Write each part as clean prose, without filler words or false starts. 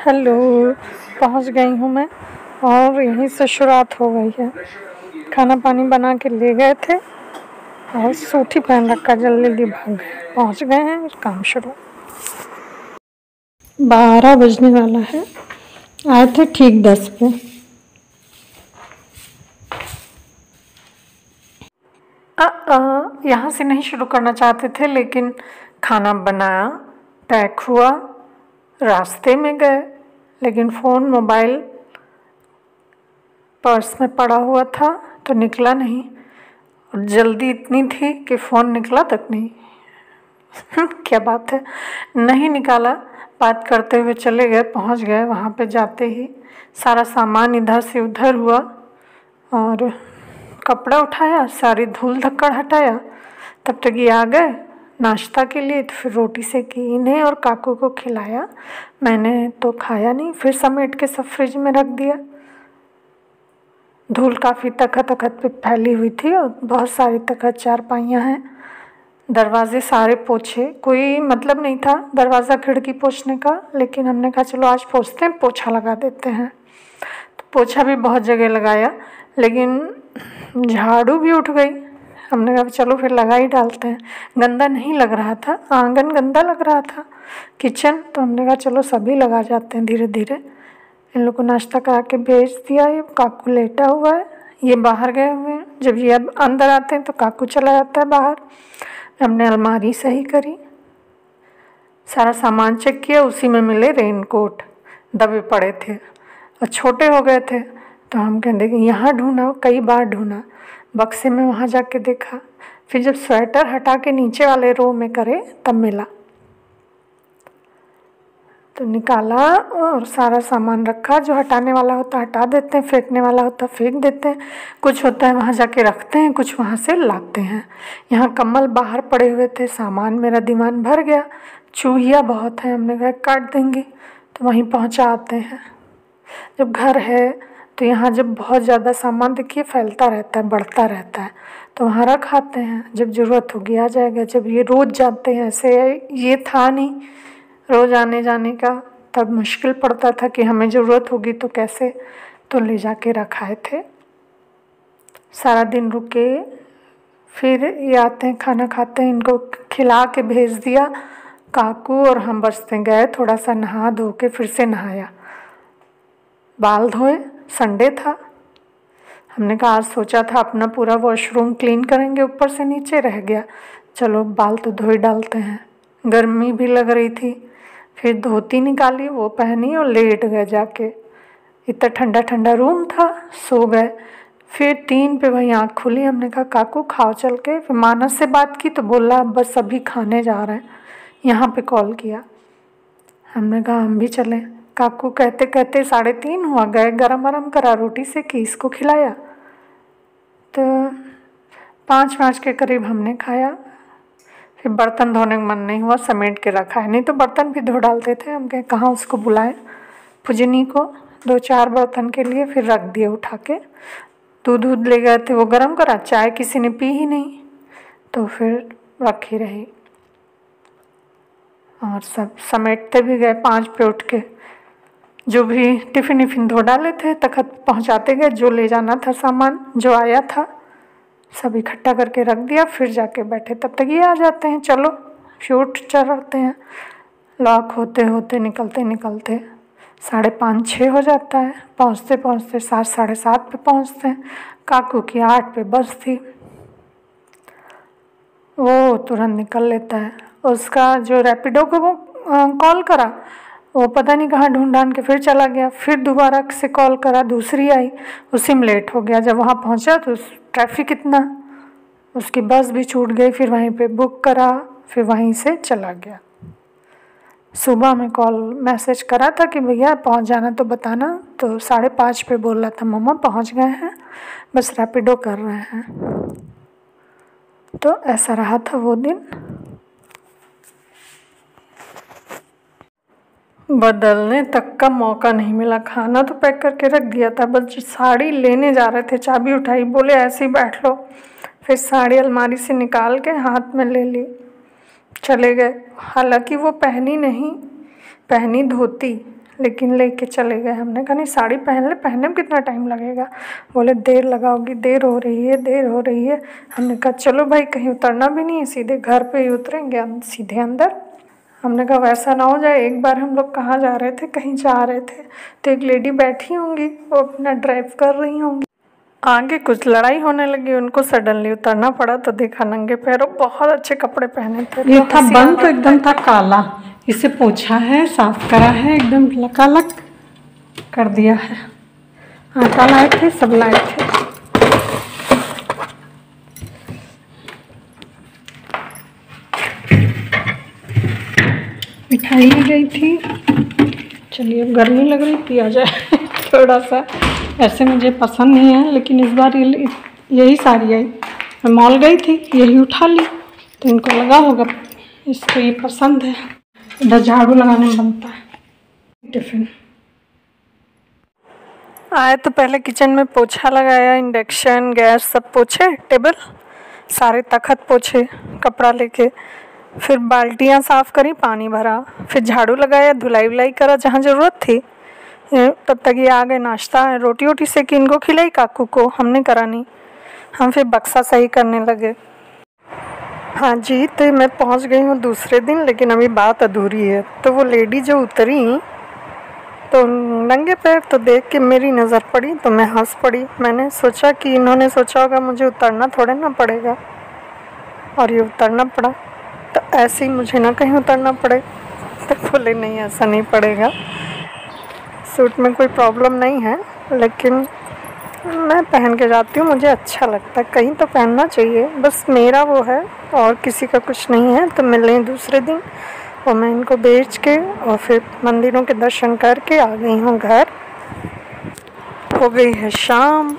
Hello, पहुंच गई हूँ मैं और यहीं से शुरुआत हो गई है। खाना पानी बना के ले गए थे और सूठी पहन रखा, जल्दी जल्दी भाग गए। पहुंच गए हैं, काम शुरू। 12 बजने वाला है। आए थे ठीक 10 पे। यहाँ से नहीं शुरू करना चाहते थे, लेकिन खाना बनाया, पैक हुआ, रास्ते में गए, लेकिन फ़ोन मोबाइल पर्स में पड़ा हुआ था तो निकला नहीं। और जल्दी इतनी थी कि फ़ोन निकला तक नहीं। क्या बात है, नहीं निकाला। बात करते हुए चले गए, पहुंच गए। वहाँ पे जाते ही सारा सामान इधर से उधर हुआ और कपड़ा उठाया, सारी धूल धक्कड़ हटाया। तब तक ये आ गए नाश्ता के लिए, तो फिर रोटी सेकी, इन्हें और काकू को खिलाया। मैंने तो खाया नहीं, फिर समेट के सब फ्रिज में रख दिया। धूल काफ़ी तखत तखत पे फैली हुई थी और बहुत सारी तखत चारपाइयाँ हैं। दरवाजे सारे पोछे, कोई मतलब नहीं था दरवाज़ा खिड़की पोछने का, लेकिन हमने कहा चलो आज पोछते हैं, पोछा लगा देते हैं। तो पोछा भी बहुत जगह लगाया, लेकिन झाड़ू भी उठ गई। हमने कहा चलो फिर लगा ही डालते हैं। गंदा नहीं लग रहा था, आंगन गंदा लग रहा था, किचन, तो हमने कहा चलो सभी लगा जाते हैं धीरे धीरे। इन लोग को नाश्ता करा के भेज दिया। ये काकू लेटा हुआ है, ये बाहर गए हुए हैं। जब ये अब अंदर आते हैं तो काकू चला जाता है बाहर। हमने अलमारी सही करी, सारा सामान चेक किया, उसी में मिले रेनकोट दबे पड़े थे और छोटे हो गए थे। तो हम कहते कि यहाँ ढूंढा, कई बार ढूंढा, बक्से में वहाँ जाके देखा। फिर जब स्वेटर हटा के नीचे वाले रो में करे तब मिला, तो निकाला और सारा सामान रखा। जो हटाने वाला होता हटा देते हैं, फेंकने वाला होता फेंक देते हैं, कुछ होता है वहाँ जाके रखते हैं, कुछ वहाँ से लाते हैं। यहाँ कम्बल बाहर पड़े हुए थे, सामान मेरा दीवान भर गया। चूहिया बहुत है, हमने कहा काट देंगे, तो वहीं पहुँचा आते हैं। जब घर है तो यहाँ जब बहुत ज़्यादा सामान देखिए फैलता रहता है, बढ़ता रहता है, तो वहाँ रख आते हैं। जब ज़रूरत होगी आ जाएगा। जब ये रोज़ जाते हैं, ऐसे ये था नहीं रोज़ आने जाने का, तब मुश्किल पड़ता था कि हमें ज़रूरत होगी तो कैसे, तो ले जाके रखाए थे। सारा दिन रुके, फिर ये आते हैं, खाना खाते हैं, इनको खिला के भेज दिया। काकू और हम बचते गए, थोड़ा सा नहा धो के फिर से नहाया, बाल धोए। संडे था, हमने कहा आज सोचा था अपना पूरा वॉशरूम क्लीन करेंगे, ऊपर से नीचे रह गया, चलो बाल तो धो ही डालते हैं। गर्मी भी लग रही थी, फिर धोती निकाली, वो पहनी और लेट गए जाके। इतना ठंडा ठंडा रूम था, सो गए। फिर 3 पे वही आँख खुली। हमने कहा काकू खाओ चल के। फिर मानस से बात की तो बोला बस अभी खाने जा रहे हैं। यहाँ पे कॉल किया, हमने कहा हम भी चलें। काकू कहते कहते 3:30 हुआ, गए गरम गरम करा, रोटी सेकी, इसको खिलाया। तो 5 के करीब हमने खाया। फिर बर्तन धोने का मन नहीं हुआ, समेट के रखा है, नहीं तो बर्तन भी धो डालते थे। हम कहे कहाँ उसको बुलाएं, पुजनी को 2-4 बर्तन के लिए। फिर रख दिए उठा के। दूध ले गए थे, वो गर्म करा, चाय किसी ने पी ही नहीं, तो फिर रखी रही। और सब समेटते भी गए 5 पे उठ के। जो भी टिफ़िन विफ़िन धो डाले थे, तखत पहुँचाते गए। जो ले जाना था सामान, जो आया था, सब इकट्ठा करके रख दिया। फिर जाके बैठे, तब तक ये आ जाते हैं, चलो शूट चढ़ते हैं। लॉक होते होते निकलते निकलते 5:30-6 हो जाता है। पहुँचते पहुँचते 7-7:30 पे पहुँचते हैं। काकू की 8 पे बस थी, वो तुरंत निकल लेता है। उसका जो रैपिडो को वो कॉल करा, वो पता नहीं कहाँ ढूंढ ढांड के फिर चला गया। फिर दोबारा से कॉल करा, दूसरी आई, उसी में लेट हो गया। जब वहाँ पहुँचा तो ट्रैफिक इतना, उसकी बस भी छूट गई। फिर वहीं पे बुक करा, फिर वहीं से चला गया। सुबह में कॉल मैसेज करा था कि भैया पहुँच जाना तो बताना, तो 5:30 पे बोल रहा था मम्मा पहुँच गए हैं, बस रैपिडो कर रहे हैं। तो ऐसा रहा था वो दिन। बदलने तक का मौका नहीं मिला। खाना तो पैक करके रख दिया था, बस साड़ी लेने जा रहे थे, चाबी उठाई, बोले ऐसे ही बैठ लो। फिर साड़ी अलमारी से निकाल के हाथ में ले ली, चले गए। हालांकि वो पहनी नहीं, पहनी धोती, लेकिन लेके चले गए। हमने कहा नहीं साड़ी पहन ले, पहनने में कितना टाइम लगेगा। बोले देर लगाओगी, देर हो रही है, देर हो रही है। हमने कहा चलो भाई कहीं उतरना भी नहीं है, सीधे घर पे ही उतरेंगे, सीधे अंदर। हमने कहा वैसा ना हो जाए। एक बार हम लोग कहाँ जा रहे थे, कहीं जा रहे थे तो एक लेडी बैठी होंगी, वो अपना ड्राइव कर रही होंगी, आगे कुछ लड़ाई होने लगी, उनको सडनली उतरना पड़ा। तो देखा नंगे पैरों, बहुत अच्छे कपड़े पहने थे। ये था बंद तो एकदम था काला, इसे पोछा है, साफ करा है, एकदम लकालक कर दिया है। आटा लाए थे, सब लाए थे। मिठाई ली गई थी। चलिए अब गर्मी लग रही, पिया जाए थोड़ा सा। ऐसे मुझे पसंद नहीं है, लेकिन इस बार यही साड़ी आई, मैं मॉल गई थी, यही उठा ली, तो इनको लगा होगा इसको ये पसंद है। इधर झाड़ू लगाने में बनता है टिफ़िन। आए तो पहले किचन में पोछा लगाया, इंडक्शन गैस सब पोछे, टेबल सारे तखत पोछे कपड़ा लेके, फिर बाल्टियाँ साफ़ करी, पानी भरा, फिर झाड़ू लगाया, धुलाई वुलाई करा जहाँ ज़रूरत थी। तब तक ये आ गए, नाश्ता रोटी वोटी से कि इनको खिलाई, काकू को हमने करा नहीं। हम फिर बक्सा सही करने लगे। हाँ जी, तो मैं पहुँच गई हूँ दूसरे दिन, लेकिन अभी बात अधूरी है। तो वो लेडी जो उतरी तो नंगे पैर, तो देख के मेरी नज़र पड़ी तो मैं हंस पड़ी। मैंने सोचा कि इन्होंने सोचा होगा मुझे उतरना थोड़े ना पड़ेगा, और ये उतरना पड़ा। तो ऐसे ही मुझे ना कहीं उतरना पड़े। तो बोले नहीं ऐसा नहीं पड़ेगा, सूट में कोई प्रॉब्लम नहीं है, लेकिन मैं पहन के जाती हूँ, मुझे अच्छा लगता है, कहीं तो पहनना चाहिए, बस मेरा वो है और किसी का कुछ नहीं है। तो मिलें दूसरे दिन, और मैं इनको बेच के और फिर मंदिरों के दर्शन करके आ गई हूँ घर। हो गई है शाम।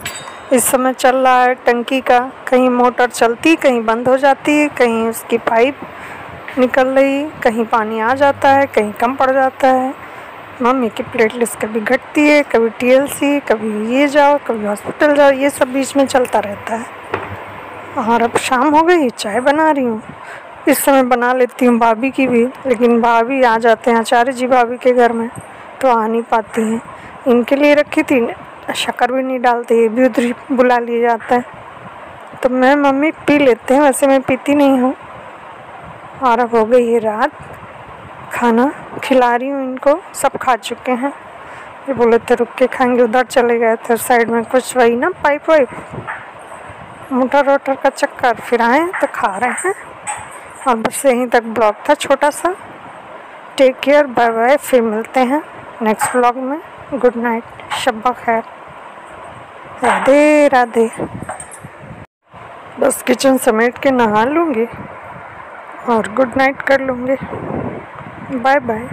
इस समय चल रहा है टंकी का, कहीं मोटर चलती, कहीं बंद हो जाती, कहीं उसकी पाइप निकल रही, कहीं पानी आ जाता है, कहीं कम पड़ जाता है। मम्मी की प्लेटलिस्ट कभी घटती है, कभी TLC, कभी ये जाओ, कभी हॉस्पिटल जाओ, ये सब बीच में चलता रहता है। और अब शाम हो गई, चाय बना रही हूँ। इस समय बना लेती हूँ भाभी की भी, लेकिन भाभी आ जाते हैं आचार्य जी भाभी के घर में, तो आ नहीं पाती हैं। इनके लिए रखी थी, शक्कर भी नहीं डालती, ये भी उधर बुला लिया जाता है। तो मैं मम्मी पी लेते हैं, वैसे मैं पीती नहीं हूँ। और अब हो गई है रात, खाना खिला रही हूँ इनको, सब खा चुके हैं। ये बोले थे रुक के खाएंगे, उधर चले गए थे साइड में कुछ वही ना पाइप वाइप, मोटर वोटर का चक्कर, फिर आए तो खा रहे हैं। और बस यहीं तक ब्लॉग था छोटा सा। टेक केयर, बाय बाय, फिर मिलते हैं नेक्स्ट ब्लॉग में। गुड नाइट, शब्बा खैर, राधे राधे। बस किचन समेट के नहा लूँगी और गुड नाइट कर लूँगी। Bye bye.